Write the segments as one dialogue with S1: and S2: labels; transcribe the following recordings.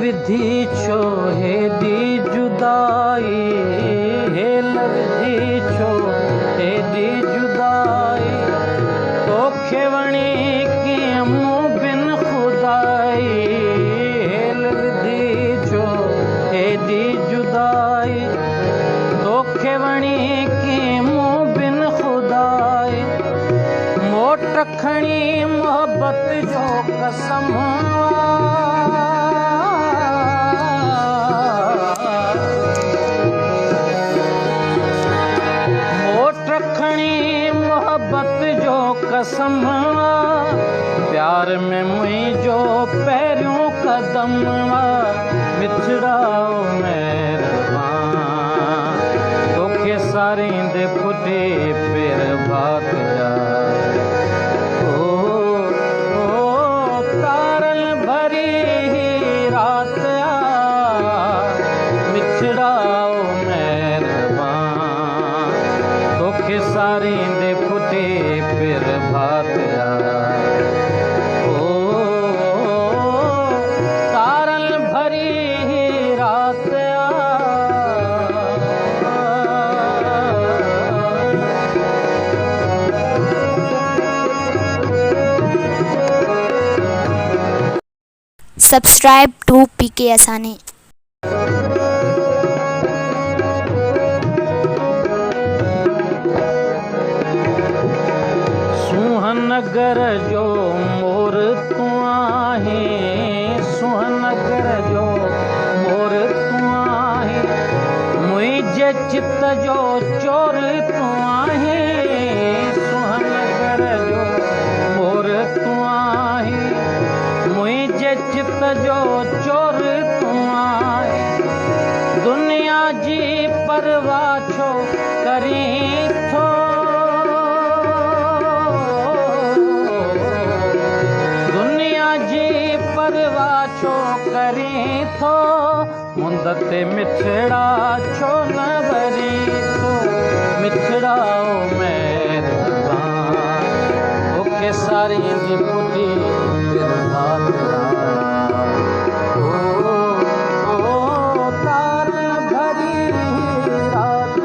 S1: विधि छो हेॾी जुदाई, हेल विधि छो हेॾी जुदाई, तोखे वणी कीअं मूं बिन खुदाई, हेल विधि छो हेॾी जुदाई, तोखे वणी कीअं मूं बिन खुदाई, मोट खणी मोहबत जो कसम मोहब्बत जो कसम, प्यार में मुंहिंजो पहिरियों कदम, मिठड़ा महिरबान, तोखे सारींदे फुटे पेर भात जा, तारल भरी रात मिठड़ा महिरबान, तोखे सारींदे फुटे पेर भात तारल भरी रात
S2: Subscribe to PK Asani.
S1: सुहनगर जो मोर तूं आहीं, सुहनगर जो मोर तूं आहीं, मुंहिंजे चित जो चोर तूं आहीं, सुहनगर जो मोर तूं आहीं, मुंहिंजे चित जो चोर तूं आहीं, दुनिया जी परवाह छो करीं थो, छो करीं थो, मुंद ते मिठड़ा छो न भरी थो, मिठड़ा महिरबान, तोखे सारींदी फुटी पेर भात तारल भरी रात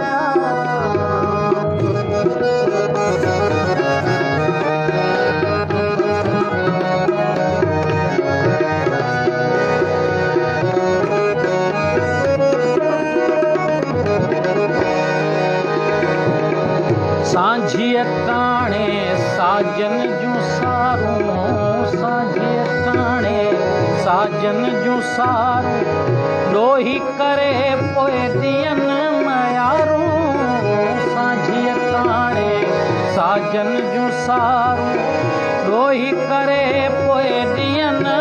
S1: सांझीअ ताणे साजन जूं सारूं, सांझीअ ताणे साजन जूं सारूं, ॾोही करे पोइ ॾींहनि मयारूं, सांझीअ ताणे साजन जूं सारूं, ॾोही करे पोइ ॾींहनि